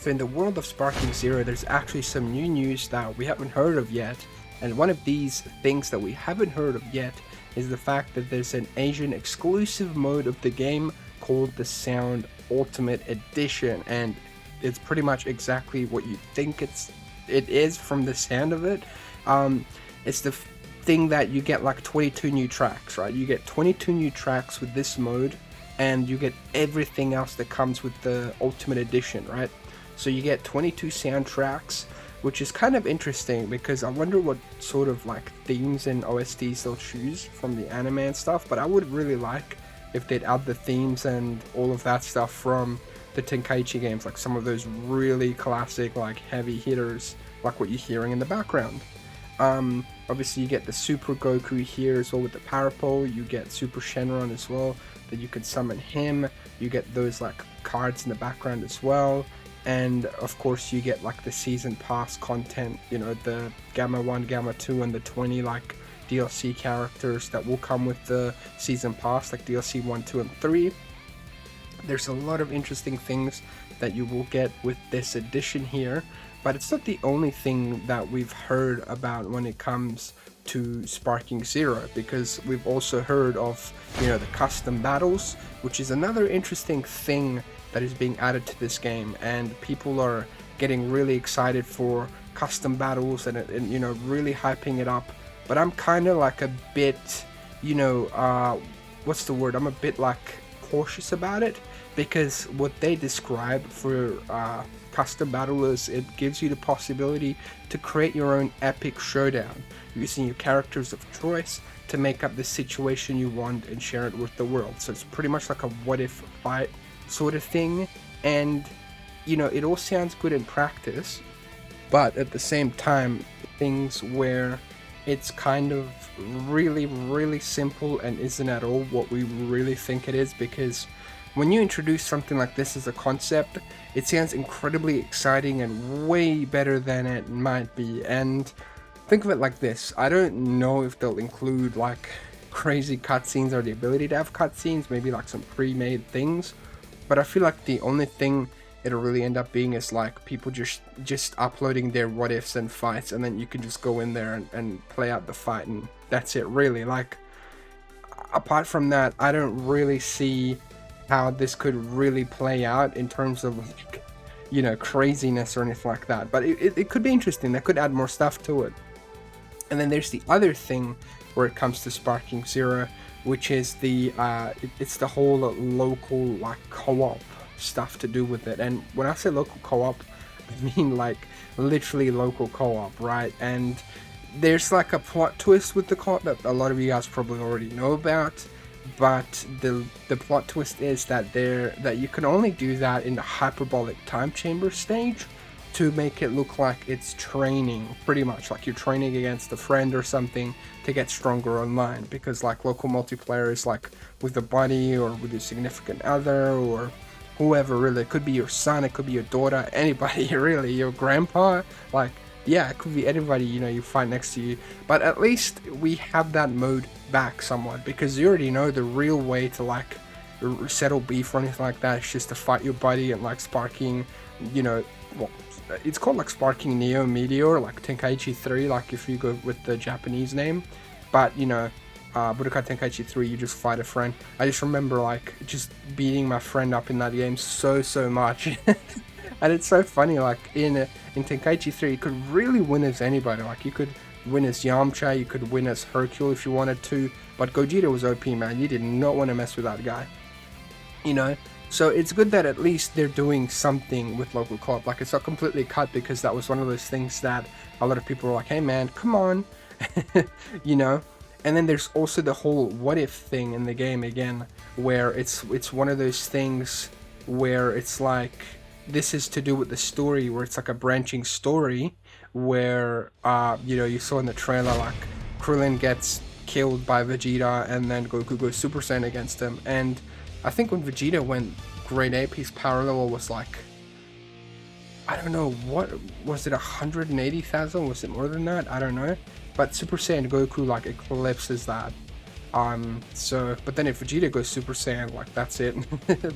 So in the world of Sparking Zero, there's actually some new news that we haven't heard of yet. And one of these things that we haven't heard of yet is the fact that there's an Asian exclusive mode of the game called the Sound Ultimate Edition. And it's pretty much exactly what you think it is from the sound of it. It's the thing that you get like 22 new tracks, right? You get 22 new tracks with this mode, and you get everything else that comes with the Ultimate Edition, right? So you get 22 soundtracks, which is kind of interesting because I wonder what sort of like themes and OSTs they'll choose from the anime and stuff. But I would really like if they'd add the themes and all of that stuff from the Tenkaichi games, like some of those really classic like heavy hitters, like what you're hearing in the background. Obviously you get the Super Goku here as well with the Power Pole. You get Super Shenron as well, that you could summon him. You get those like cards in the background as well. And of course you get like the season pass content, you know, the Gamma 1, Gamma 2 and the 20 like DLC characters that will come with the season pass, like DLC 1, 2 and 3. There's a lot of interesting things that you will get with this edition here, but it's not the only thing that we've heard about when it comes to Sparking Zero, because we've also heard of, you know, the custom battles, which is another interesting thing that is being added to this game, and people are getting really excited for custom battles and you know, really hyping it up. But I'm kind of like a bit, you know, what's the word? I'm a bit like cautious about it, because what they describe for custom battlers, it gives you the possibility to create your own epic showdown using your characters of choice to make up the situation you want and share it with the world. So it's pretty much like a what if fight sort of thing, and you know, it all sounds good in practice, but at the same time things where it's kind of really simple and isn't at all what we really think it is. Because when you introduce something like this as a concept, it sounds incredibly exciting and way better than it might be. And think of it like this, I don't know if they'll include like crazy cutscenes or the ability to have cutscenes, maybe like some pre-made things, but I feel like the only thing it'll really end up being is like people just uploading their what ifs and fights, and then you can just go in there and play out the fight, and that's it really. Like, apart from that, I don't really see how this could really play out in terms of like, you know, craziness or anything like that. But it could be interesting. They could add more stuff to it. And then there's the other thing where it comes to Sparking Zero, which is the it's the whole local like co-op stuff to do with it. And when I say local co-op, I mean like literally local co-op, right? And there's like a plot twist with the co-op that a lot of you guys probably already know about, but the plot twist is that you can only do that in the Hyperbolic Time Chamber stage to make it look like it's training, pretty much like you're training against a friend or something to get stronger online. Because like local multiplayer is like with a buddy or with your significant other or whoever, really. It could be your son, it could be your daughter, anybody really, your grandpa, like, yeah, it could be anybody, you know, you fight next to you. But at least we have that mode back somewhat, because you already know the real way to like settle beef or anything like that is just to fight your buddy and like Sparking, you know, well, it's called like Sparking Neo Meteor, like Tenkaichi 3, like if you go with the Japanese name. But you know, Budokai Tenkaichi 3, you just fight a friend. I just remember like just beating my friend up in that game so much. And it's so funny, like in Tenkaichi 3 you could really win as anybody. Like you could win as Yamcha, you could win as Hercule if you wanted to, but Gogeta was OP, man. You did not want to mess with that guy, you know. So it's good that at least they're doing something with local co-op. Like it's not completely cut, because that was one of those things that a lot of people were like, hey man, come on, you know. And then there's also the whole what if thing in the game again, where it's one of those things where it's like, this is to do with the story, where it's like a branching story where you know, you saw in the trailer like Krillin gets killed by Vegeta and then Goku goes Super Saiyan against him. And I think when Vegeta went grade 8, his power level was like, I don't know, what was it, 180,000? Was it more than that? I don't know. But Super Saiyan Goku like eclipses that. But then if Vegeta goes Super Saiyan, like, that's it.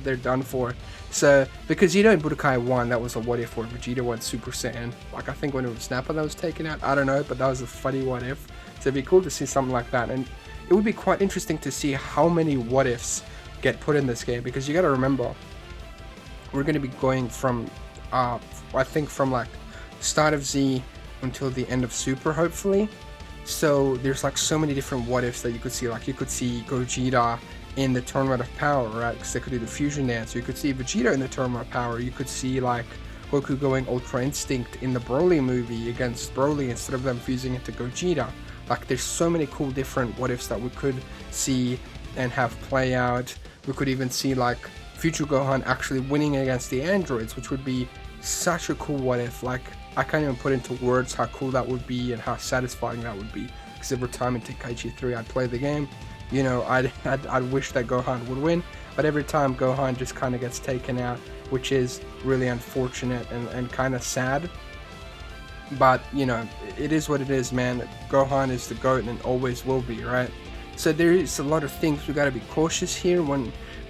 They're done for. So, because in Budokai 1, that was a what if where Vegeta went Super Saiyan. Like, I think when it was Nappa that was taken out, I don't know, but that was a funny what if. So it'd be cool to see something like that, and it would be quite interesting to see how many what ifs get put in this game, because you gotta remember, we're gonna be going from, I think from like start of Z until the end of Super, hopefully. So there's like so many different what ifs that you could see. Like, you could see Gogeta in the Tournament of Power, right? Because they could do the fusion dance. You could see Vegeta in the Tournament of Power. You could see like Goku going Ultra Instinct in the Broly movie against Broly instead of them fusing into Gogeta. Like, there's so many cool different what ifs that we could see and have play out. We could even see like future Gohan actually winning against the androids, which would be such a cool what if. Like, I can't even put into words how cool that would be and how satisfying that would be. Because every time in Tenkaichi 3 I'd play the game, you know, I'd wish that Gohan would win, but every time Gohan just kind of gets taken out, which is really unfortunate and kind of sad. But, you know, it is what it is, man. Gohan is the GOAT and always will be, right? So there is a lot of things we gotta be cautious here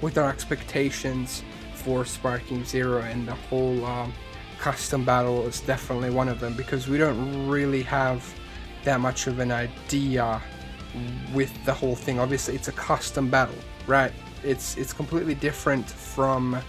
with our expectations for Sparking Zero, and the whole custom battle is definitely one of them, because we don't really have that much of an idea with the whole thing. Obviously it's a custom battle, right? It's completely different from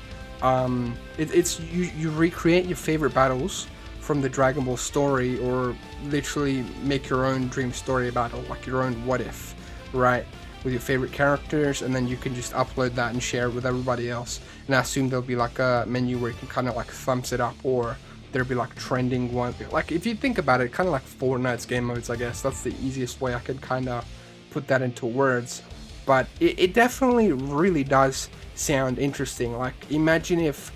you recreate your favorite battles from the Dragon Ball story, or literally make your own dream story battle, like your own what if, right, with your favorite characters, and then you can just upload that and share it with everybody else. And I assume there'll be like a menu where you can kind of like thumbs it up, or there'll be like trending one. Like, if you think about it, kind of like Fortnite's game modes, I guess. That's the easiest way I could kind of put that into words. But it definitely really does sound interesting. Like, imagine if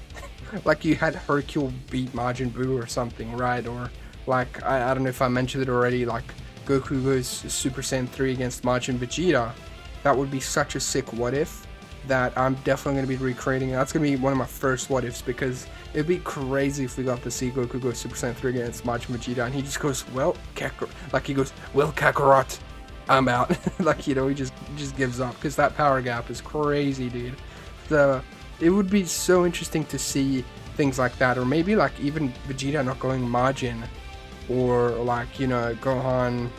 like you had Hercule beat Majin Buu or something, right? Or like, I don't know if I mentioned it already, like Goku goes Super Saiyan 3 against Majin Vegeta. That would be such a sick what if that I'm definitely going to be recreating. That's going to be one of my first what ifs, because it'd be crazy if we got to see Goku go Super Saiyan 3 against Majin Vegeta and he just goes, well, Kakarot, I'm out. Like, you know, he just gives up, because that power gap is crazy, dude. So it would be so interesting to see things like that, or maybe like even Vegeta not going Majin, or like, you know, Gohan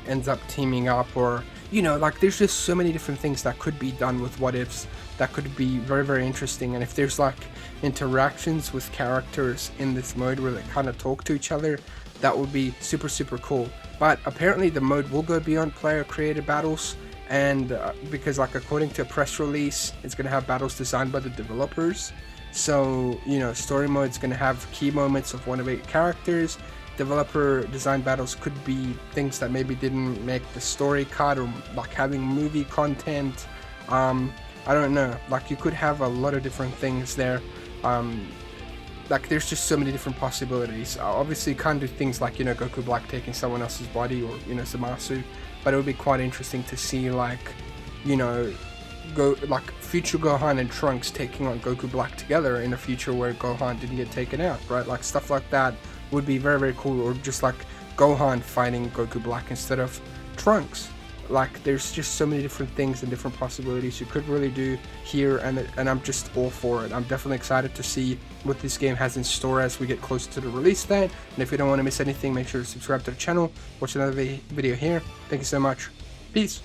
ends up teaming up, or, you know, like, there's just so many different things that could be done with what ifs that could be very, very interesting. And if there's like interactions with characters in this mode where they kind of talk to each other, that would be super, super cool. But apparently the mode will go beyond player created battles, and because, like, according to a press release, it's going to have battles designed by the developers. So, you know, story mode's going to have key moments of one of 8 characters. Developer designed battles could be things that maybe didn't make the story cut, or like having movie content. I don't know, like, you could have a lot of different things there. Like, there's just so many different possibilities. Obviously you can't do things like, you know, Goku Black taking someone else's body, or, you know, Zamasu, but it would be quite interesting to see, like, you know, future Gohan and Trunks taking on Goku Black together in a future where Gohan didn't get taken out, right? Like, stuff like that would be very, very cool. Or just like Gohan fighting Goku Black instead of Trunks. Like, there's just so many different things and different possibilities you could really do here, and I'm just all for it. I'm definitely excited to see what this game has in store as we get closer to the release date. And if you don't want to miss anything, make sure to subscribe to the channel, watch another video here. Thank you so much. Peace.